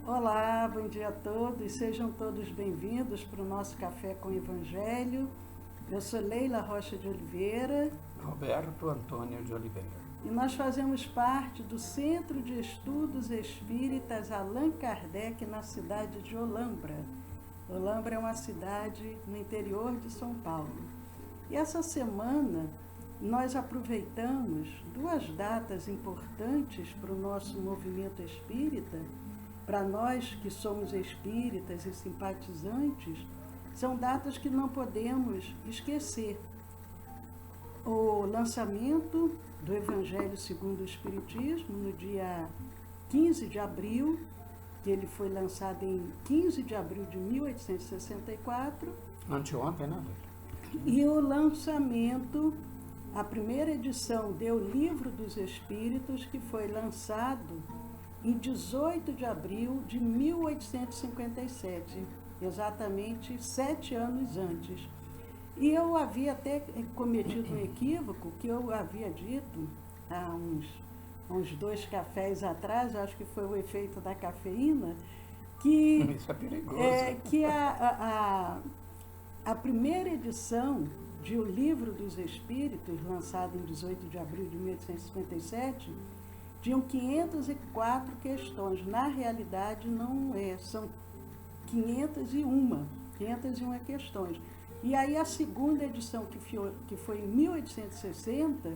Olá, bom dia a todos, sejam todos bem-vindos para o nosso Café com Evangelho. Eu sou Leila Rocha de Oliveira Roberto Antônio de Oliveira. e nós fazemos parte do Centro de Estudos Espíritas Allan Kardec na cidade de Olambra. Olambra é uma cidade no interior de São Paulo. E essa semana nós aproveitamos duas datas importantes para o nosso movimento espírita. Para nós que somos espíritas e simpatizantes, são datas que não podemos esquecer. O lançamento do Evangelho segundo o Espiritismo, no dia 15 de abril, que ele foi lançado em 15 de abril de 1864. Anteontem, né? E o lançamento, a primeira edição do Livro dos Espíritos, que foi lançado em 18 de abril de 1857, exatamente 7 anos antes. E eu havia até cometido um equívoco, que eu havia dito há uns 2 cafés atrás, acho que foi o efeito da cafeína, que, Isso é perigoso. que a primeira edição de O Livro dos Espíritos, lançado em 18 de abril de 1857, tinham 504 questões. Na realidade, não é, são 501 questões. E aí a segunda edição, que foi em 1860,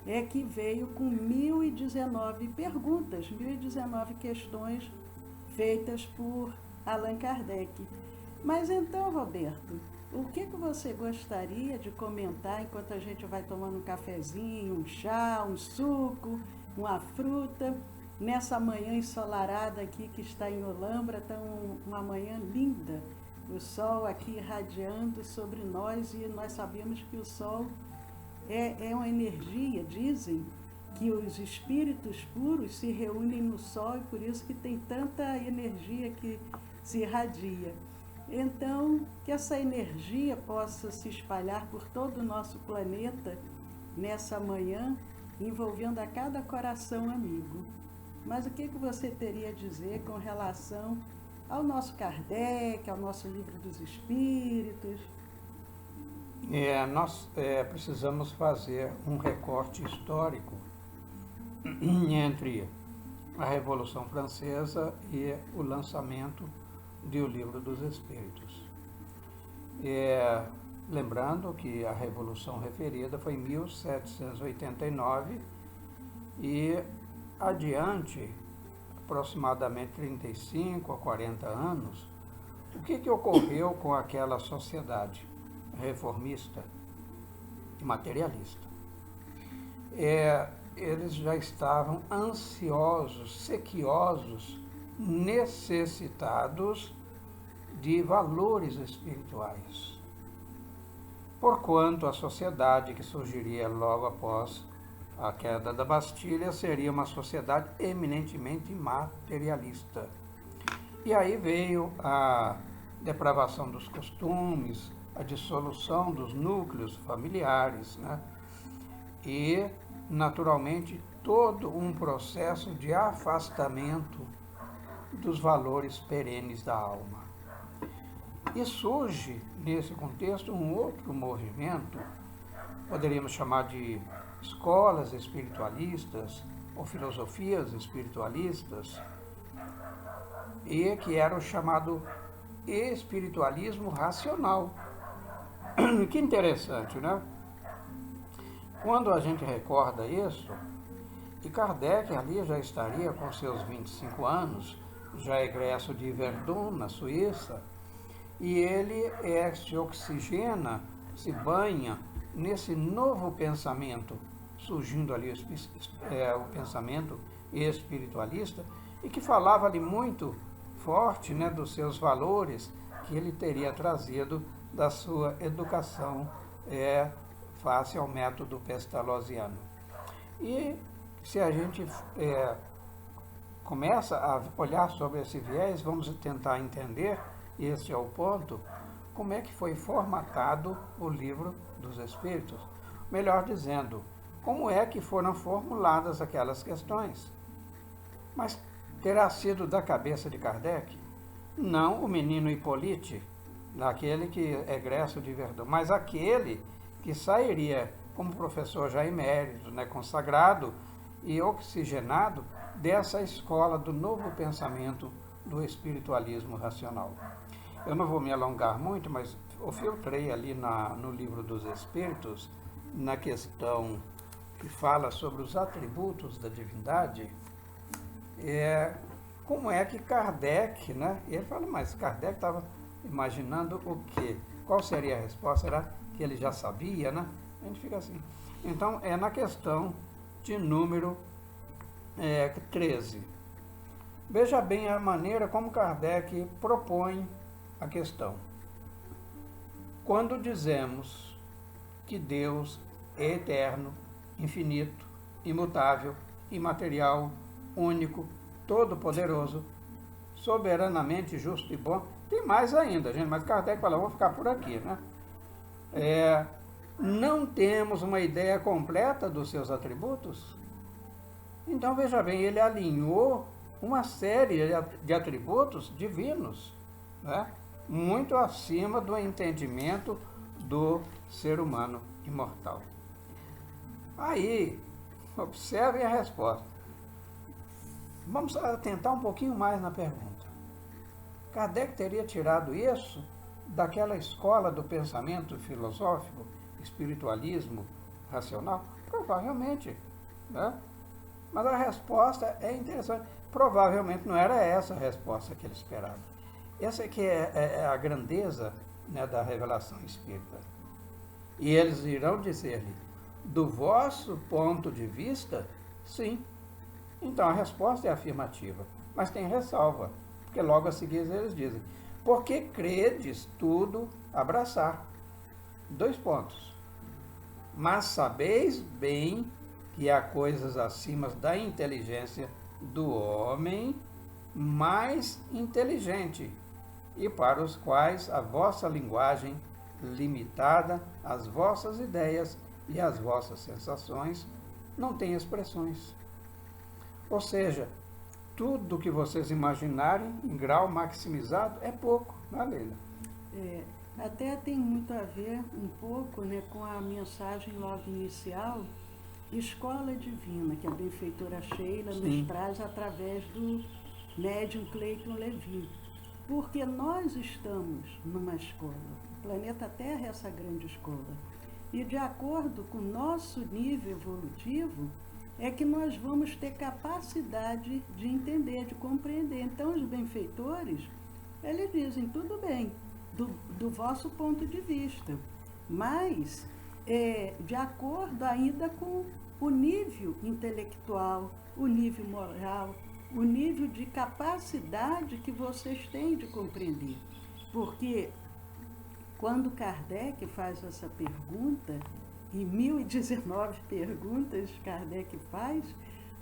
é que veio com 1019 perguntas, 1019 questões feitas por Allan Kardec. Mas então, Roberto, o que você gostaria de comentar enquanto a gente vai tomando um cafezinho, um chá, um suco, uma fruta, nessa manhã ensolarada aqui que está em Olambra, está uma manhã linda, o sol aqui irradiando sobre nós, e nós sabemos que o sol é uma energia, dizem que os espíritos puros se reúnem no sol e por isso que tem tanta energia que se irradia. Então, que essa energia possa se espalhar por todo o nosso planeta nessa manhã, envolvendo a cada coração amigo. Mas o que você teria a dizer com relação ao nosso Kardec, ao nosso Livro dos Espíritos? Nós precisamos fazer um recorte histórico entre a Revolução Francesa e o lançamento do Livro dos Espíritos. Lembrando que a Revolução referida foi em 1789 e adiante, aproximadamente 35 a 40 anos, o que ocorreu com aquela sociedade reformista e materialista? Eles já estavam ansiosos, sequiosos, necessitados de valores espirituais. Porquanto a sociedade que surgiria logo após a queda da Bastilha seria uma sociedade eminentemente materialista. E aí veio a depravação dos costumes, a dissolução dos núcleos familiares, né? E, naturalmente, todo um processo de afastamento dos valores perenes da alma. E surge, nesse contexto, um outro movimento, poderíamos chamar de escolas espiritualistas ou filosofias espiritualistas, e que era o chamado espiritualismo racional. Que interessante, né? Quando a gente recorda isso, e Kardec ali já estaria com seus 25 anos, já egresso de Verdun, na Suíça, e ele se oxigena, se banha nesse novo pensamento, surgindo ali o pensamento espiritualista, e que falava ali muito forte, né, dos seus valores que ele teria trazido da sua educação face ao método pestalozziano. E se a gente começa a olhar sobre esse viés, vamos tentar entender, e esse é o ponto, como é que foi formatado o Livro dos Espíritos. Melhor dizendo, como é que foram formuladas aquelas questões. Mas terá sido da cabeça de Kardec? Não o menino Hippolyte, aquele que é egresso de Verdun, mas aquele que sairia como professor já emérito, né, consagrado e oxigenado dessa escola do novo pensamento do espiritualismo racional. Eu não vou me alongar muito, mas eu filtrei ali no Livro dos Espíritos, na questão que fala sobre os atributos da divindade, como é que Kardec, né? Ele fala, mas Kardec estava imaginando o quê? Qual seria a resposta? Será que ele já sabia, né? A gente fica assim. Então, é na questão de número 13. Veja bem a maneira como Kardec propõe a questão. Quando dizemos que Deus é eterno, infinito, imutável, imaterial, único, todo-poderoso, soberanamente justo e bom, tem mais ainda, gente, mas Kardec fala, vou ficar por aqui, né? Não temos uma ideia completa dos seus atributos? Então, veja bem, ele alinhou uma série de atributos divinos, né? Muito acima do entendimento do ser humano imortal. Aí, observem a resposta. Vamos atentar um pouquinho mais na pergunta. Kardec teria tirado isso daquela escola do pensamento filosófico, espiritualismo racional? Provavelmente, né? Mas a resposta é interessante. Provavelmente não era essa a resposta que ele esperava. Essa que é a grandeza, né, da revelação espírita. E eles irão dizer-lhe, do vosso ponto de vista, sim. Então a resposta é afirmativa, mas tem ressalva, porque logo a seguir eles dizem, porque credes tudo abraçar. 2 pontos. Mas sabeis bem que há coisas acima da inteligência do homem mais inteligente, e para os quais a vossa linguagem limitada, as vossas ideias e as vossas sensações não tem expressões. Ou seja, tudo que vocês imaginarem em grau maximizado é pouco, não é, Leila? Até tem muito a ver um pouco, né, com a mensagem logo inicial, Escola Divina, que a benfeitora Sheila nos traz através do médium Cleiton Levy. Porque nós estamos numa escola, o planeta Terra é essa grande escola, e de acordo com o nosso nível evolutivo, é que nós vamos ter capacidade de entender, de compreender. Então, os benfeitores, eles dizem, tudo bem, do vosso ponto de vista, mas de acordo ainda com o nível intelectual, o nível moral, o nível de capacidade que vocês têm de compreender. Porque quando Kardec faz essa pergunta, e 1019 perguntas Kardec faz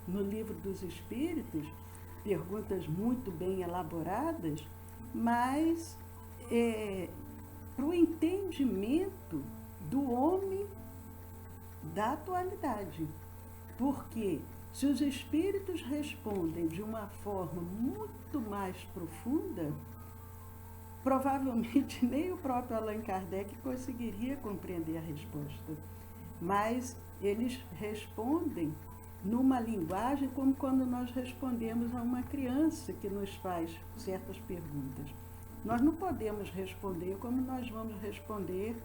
no Livro dos Espíritos, perguntas muito bem elaboradas, mas para o entendimento do homem da atualidade. Porque se os espíritos respondem de uma forma muito mais profunda, provavelmente nem o próprio Allan Kardec conseguiria compreender a resposta. Mas eles respondem numa linguagem como quando nós respondemos a uma criança que nos faz certas perguntas. Nós não podemos responder como nós vamos responder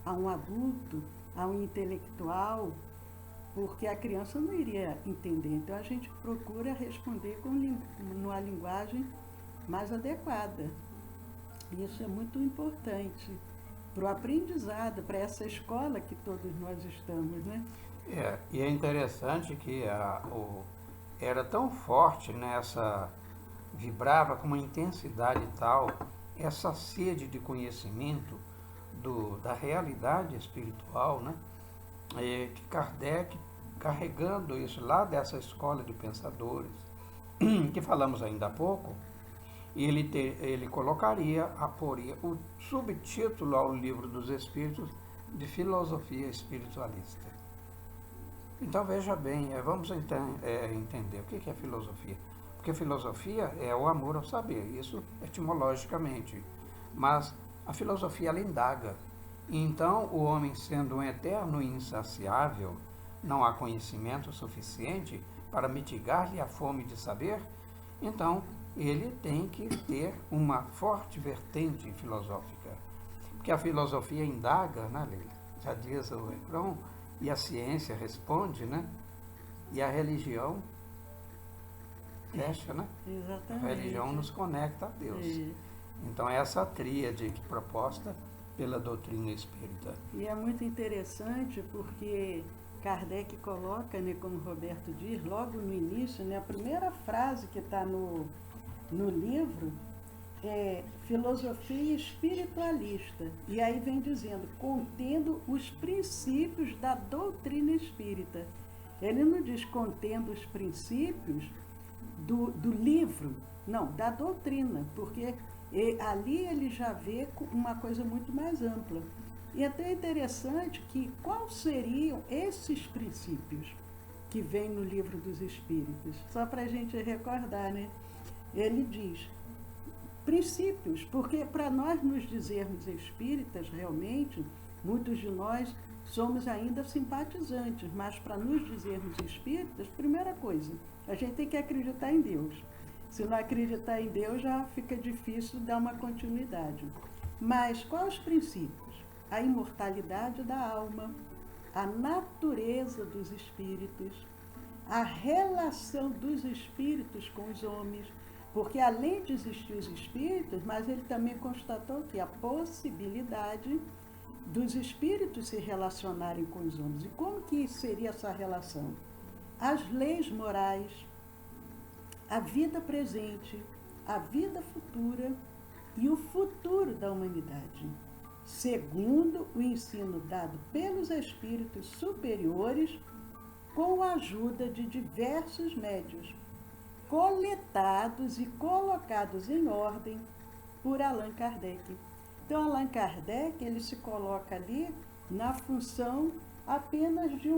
a um adulto, a um intelectual, porque a criança não iria entender. Então a gente procura responder numa linguagem mais adequada. Isso é muito importante para o aprendizado, para essa escola que todos nós estamos, né? E é interessante que era tão forte, né, vibrava com uma intensidade tal, essa sede de conhecimento da realidade espiritual, né? Que Kardec, carregando isso lá dessa escola de pensadores, que falamos ainda há pouco, ele colocaria, aporia o subtítulo ao Livro dos Espíritos de Filosofia Espiritualista. Então veja bem, vamos entender o que é filosofia. Porque filosofia é o amor ao saber, isso etimologicamente. Mas a filosofia, ela indaga. Então, o homem, sendo um eterno e insaciável, não há conhecimento suficiente para mitigar-lhe a fome de saber, então ele tem que ter uma forte vertente filosófica. Porque a filosofia indaga, né, Leila? Já diz o refrão, e a ciência responde, né? E a religião fecha, né? Exatamente. A religião nos conecta a Deus. É. Então, essa tríade proposta pela doutrina espírita. E é muito interessante porque Kardec coloca, né, como o Roberto diz, logo no início, né, a primeira frase que está no livro é filosofia espiritualista. E aí vem dizendo, contendo os princípios da doutrina espírita. Ele não diz contendo os princípios do livro, não, da doutrina, porque ali ele já vê uma coisa muito mais ampla. E é até interessante que quais seriam esses princípios que vem no Livro dos Espíritos? Só para a gente recordar, né? Ele diz princípios, porque para nós nos dizermos espíritas, realmente, muitos de nós somos ainda simpatizantes, mas para nos dizermos espíritas, primeira coisa, a gente tem que acreditar em Deus. Se não acreditar em Deus, já fica difícil dar uma continuidade. Mas quais os princípios? A imortalidade da alma, a natureza dos espíritos, a relação dos espíritos com os homens, porque além de existir os espíritos, mas ele também constatou que a possibilidade dos espíritos se relacionarem com os homens. E como que seria essa relação? As leis morais, a vida presente, a vida futura e o futuro da humanidade, segundo o ensino dado pelos espíritos superiores, com a ajuda de diversos médios, coletados e colocados em ordem por Allan Kardec. Então, Allan Kardec, ele se coloca ali na função apenas de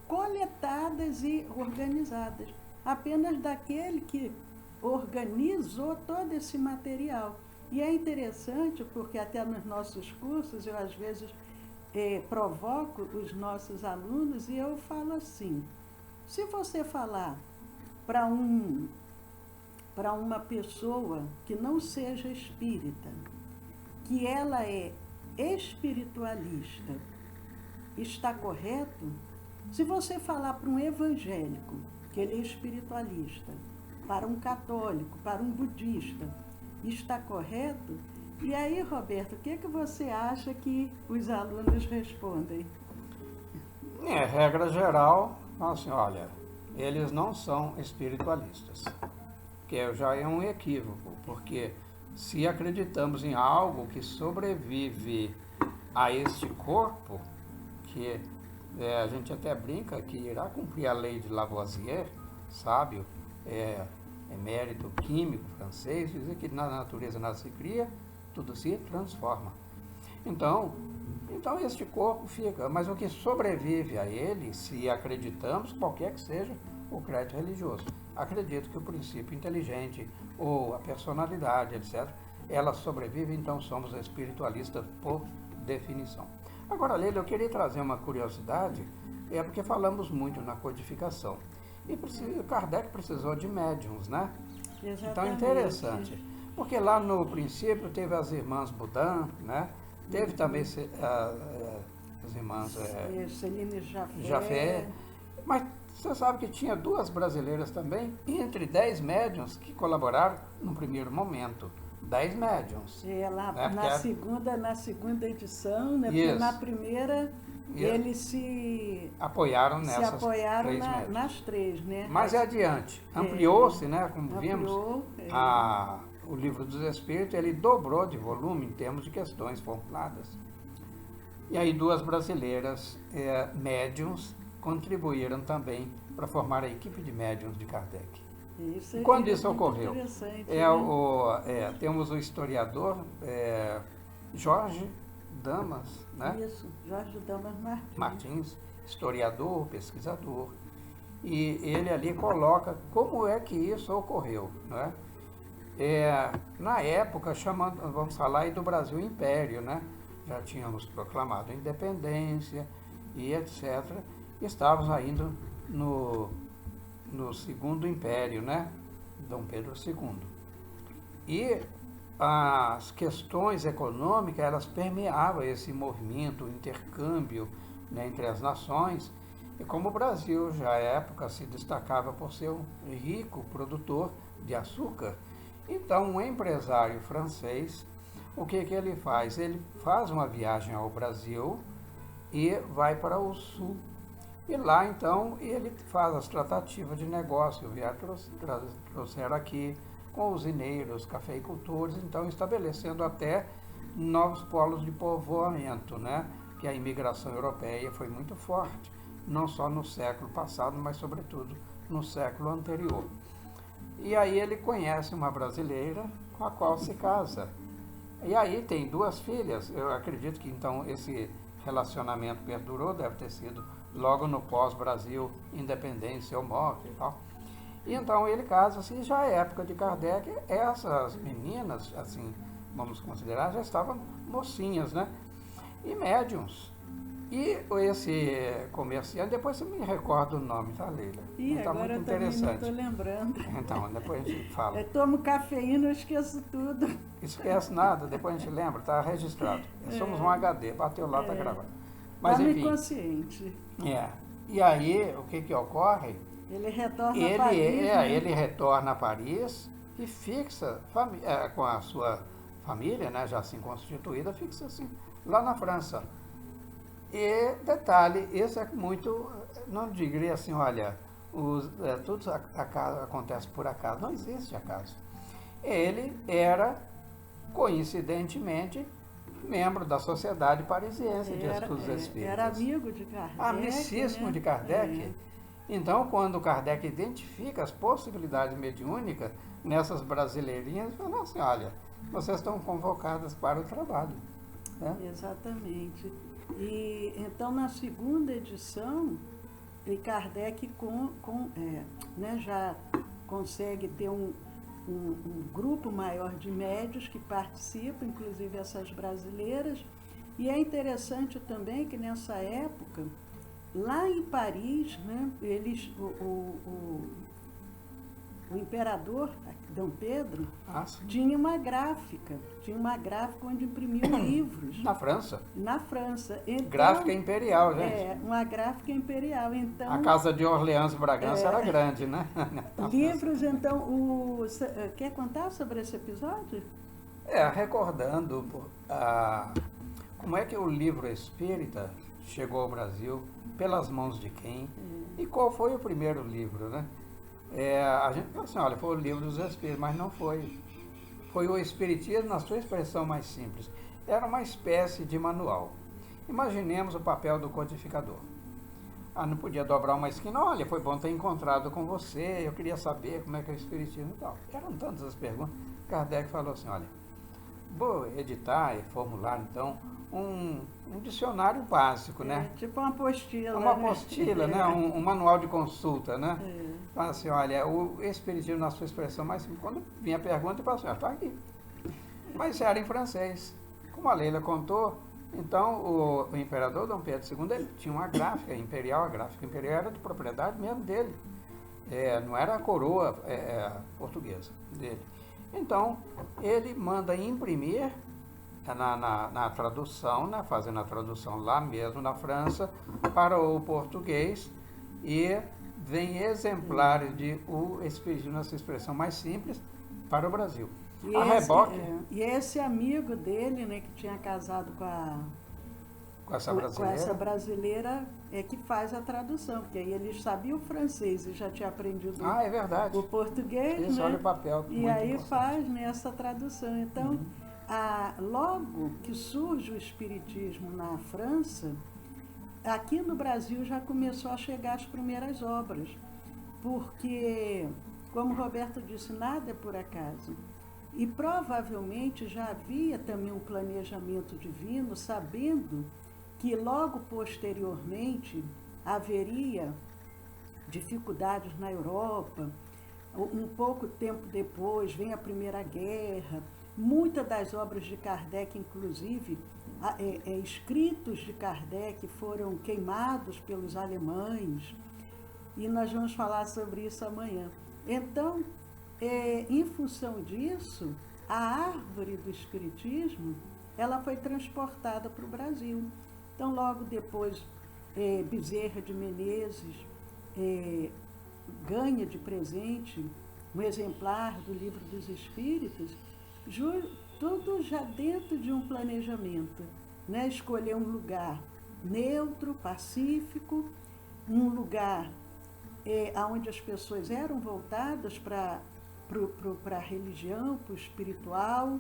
coletadas e organizadas, apenas daquele que organizou todo esse material. E é interessante porque até nos nossos cursos eu às vezes provoco os nossos alunos e eu falo assim, se você falar para uma pessoa que não seja espírita, que ela é espiritualista, está correto? Se você falar para um evangélico que ele é espiritualista, para um católico, para um budista, está correto? E aí, Roberto, o que você acha que os alunos respondem? Regra geral, assim, olha, eles não são espiritualistas, que já é um equívoco, porque se acreditamos em algo que sobrevive a este corpo, que a gente até brinca que irá cumprir a lei de Lavoisier, sábio, emérito químico francês, diz que na natureza nada se cria, tudo se transforma. Então este corpo fica, mas o que sobrevive a ele, se acreditamos, qualquer que seja o credo religioso, acredito que o princípio inteligente ou a personalidade, etc., ela sobrevive, então somos espiritualistas por definição. Agora, Leila, eu queria trazer uma curiosidade, porque falamos muito na codificação. E Kardec precisou de médiums, né? Exatamente. Então, interessante. Porque lá no princípio teve as irmãs Budan, né? Teve também as irmãs Celine Jafé. Mas você sabe que tinha 2 brasileiras também, entre 10 médiums que colaboraram no primeiro momento. 10 médiums. Lá né? na segunda edição, né? Isso. Porque na primeira eles se apoiaram nessas apoiaram 3 médiums. nas 3, né? Mais adiante, ampliou-se, né? Como vimos, o Livro dos Espíritos, ele dobrou de volume em termos de questões formuladas. E aí 2 brasileiras médiums contribuíram também para formar a equipe de médiums de Kardec. Isso e quando isso ocorreu? Né? Temos o historiador Jorge Damas, né? Isso, Jorge Damas Martins. Martins, historiador, pesquisador. E ele ali coloca como é que isso ocorreu, né? Na época, vamos falar aí do Brasil Império, né? Já tínhamos proclamado a independência e etc. Estávamos ainda no Segundo Império, né? Dom Pedro II. E as questões econômicas, elas permeavam esse movimento, o intercâmbio, né, entre as nações. E como o Brasil, já à época, se destacava por ser um rico produtor de açúcar, então um empresário francês, o que ele faz? Ele faz uma viagem ao Brasil e vai para o sul. E lá, então, ele faz as tratativas de negócio. Trouxeram aqui com usineiros, cafeicultores, então estabelecendo até novos polos de povoamento, né? Que a imigração europeia foi muito forte, não só no século passado, mas sobretudo no século anterior. E aí ele conhece uma brasileira com a qual se casa. E aí tem 2 filhas. Eu acredito que então esse relacionamento perdurou, deve ter sido logo no pós-Brasil, independência ou morte e tal. E então ele casa-se, e já é época de Kardec, essas meninas, assim, vamos considerar, já estavam mocinhas, né? E médiums. E esse comerciante, depois você me recorda o nome, tá, Leila? E tá agora muito eu também não interessante. estou lembrando. Então, depois a gente fala. Eu tomo cafeína, eu esqueço tudo. Esquece nada, depois a gente lembra, tá registrado. Somos um HD, bateu lá, tá gravado. Mas Está enfim. inconsciente. E aí, o que ocorre? Ele retorna a Paris. Né? Ele retorna a Paris e fixa com a sua família, né, já assim constituída, fixa assim, lá na França. E detalhe, isso é muito, não diria assim, olha, tudo acontece por acaso, não existe acaso. Ele era, coincidentemente, membro da Sociedade Parisiense de Estudos Espíritas. Era amigo de Kardec. Amicíssimo, né? De Kardec. Então, quando Kardec identifica as possibilidades mediúnicas nessas brasileirinhas, ele fala assim, olha, vocês estão convocadas para o trabalho. Né? Exatamente. E então, na segunda edição, Kardec né, já consegue ter um grupo maior de médios que participam, inclusive essas brasileiras. E é interessante também que nessa época, lá em Paris, né, o imperador Dom Pedro tinha uma gráfica onde imprimiam livros. Na França? Na França. Então, gráfica imperial, gente. Uma gráfica imperial. Então, a casa de Orleans e Bragança era grande, né? Livros, então, quer contar sobre esse episódio? Recordando como é que o livro espírita chegou ao Brasil, pelas mãos de quem, e qual foi o primeiro livro, né? A gente fala assim, olha, foi o livro dos Espíritos, mas não foi. Foi o Espiritismo na sua expressão mais simples. Era uma espécie de manual. Imaginemos o papel do codificador. Não podia dobrar uma esquina, olha, foi bom ter encontrado com você, eu queria saber como é que é o Espiritismo e tal. Eram tantas as perguntas. Kardec falou assim, olha, vou editar e formular, então, um dicionário básico, né? Tipo uma apostila. Uma apostila, né? Um manual de consulta, né? Fala assim, olha, o Espiritismo na sua expressão mais simples. Quando vinha a pergunta, eu falo assim, está aqui. Mas era em francês. Como a Leila contou, então o imperador Dom Pedro II, ele tinha uma gráfica imperial, a gráfica imperial era de propriedade mesmo dele. Não era a coroa portuguesa dele. Então, ele manda imprimir na tradução, né, fazendo a tradução lá mesmo na França, para o português, e vem exemplares de o Espiritismo, nessa expressão mais simples, para o Brasil. E esse amigo dele, né, que tinha casado com essa brasileira, é que faz a tradução, porque aí ele sabia o francês e já tinha aprendido é verdade. O português. Isso, né? olha o papel. E aí importante. Faz nessa tradução. Então, logo que surge o Espiritismo na França, aqui no Brasil já começou a chegar as primeiras obras, porque, como o Roberto disse, nada é por acaso. E provavelmente já havia também um planejamento divino, sabendo que logo posteriormente haveria dificuldades na Europa. Um pouco tempo depois vem a Primeira Guerra. Muitas das obras de Kardec, inclusive, escritos de Kardec, foram queimados pelos alemães. E nós vamos falar sobre isso amanhã. Então, em função disso, a árvore do Espiritismo, ela foi transportada para o Brasil. Então, logo depois, Bezerra de Menezes ganha de presente um exemplar do Livro dos Espíritos, tudo já dentro de um planejamento, né? Escolher um lugar neutro, pacífico, um lugar onde as pessoas eram voltadas para a religião, para o espiritual,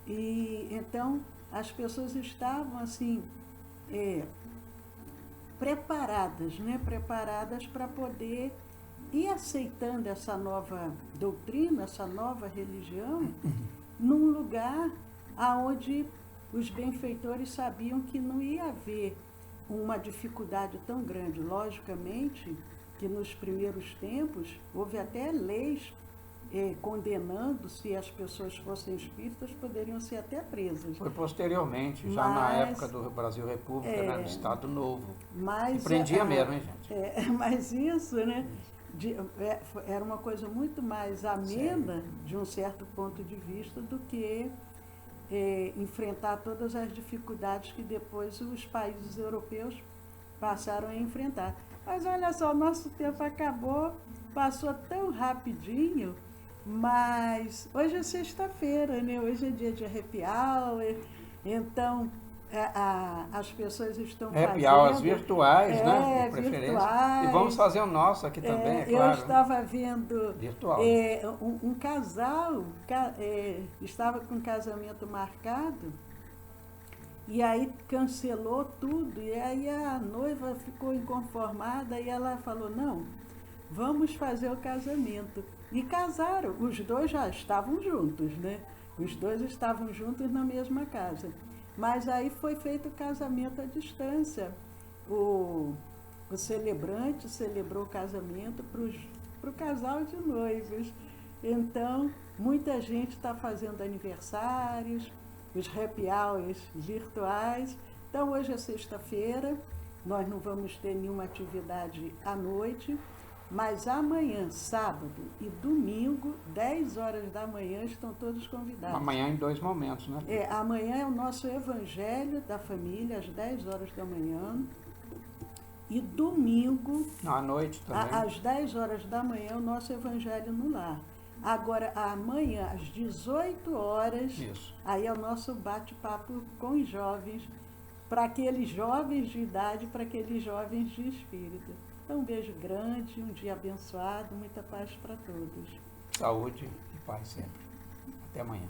e então as pessoas estavam assim preparadas, né? Preparadas para poder ir aceitando essa nova doutrina, essa nova religião, num lugar onde os benfeitores sabiam que não ia haver uma dificuldade tão grande. Logicamente que nos primeiros tempos houve até leis condenando, se as pessoas fossem espíritas, poderiam ser até presas. Foi posteriormente, já na época do Brasil República, né, no Estado Novo. Mas, e prendia mesmo, hein, gente? Mas isso, né, era uma coisa muito mais amena, de um certo ponto de vista, do que enfrentar todas as dificuldades que depois os países europeus passaram a enfrentar. Mas olha só, o nosso tempo acabou, passou tão rapidinho, mas hoje é sexta-feira, né? Hoje é dia de happy hour, então as pessoas estão happy fazendo... hours virtuais, né? De preferência. Virtuais. E vamos fazer o nosso aqui também, é claro. Eu estava vendo virtual. Um casal, estava com um casamento marcado, e aí cancelou tudo, e aí a noiva ficou inconformada e ela falou, não, vamos fazer o casamento. E casaram, os dois já estavam juntos, né? Os dois estavam juntos na mesma casa. Mas aí foi feito o casamento à distância. O celebrante celebrou o casamento para o casal de noivos. Então, muita gente está fazendo aniversários, os happy hours virtuais. Então, hoje é sexta-feira, nós não vamos ter nenhuma atividade à noite, mas amanhã, sábado e domingo, 10 horas da manhã, estão todos convidados. Amanhã em 2 momentos, né? Amanhã é o nosso Evangelho da Família, às 10 horas da manhã. E domingo, à noite também. Às 10 horas da manhã, o nosso Evangelho no Lar. Agora, amanhã, às 18 horas, isso, aí é o nosso bate-papo com os jovens, para aqueles jovens de idade, para aqueles jovens de espírito. Então, um beijo grande, um dia abençoado, muita paz para todos. Saúde e paz sempre. Até amanhã.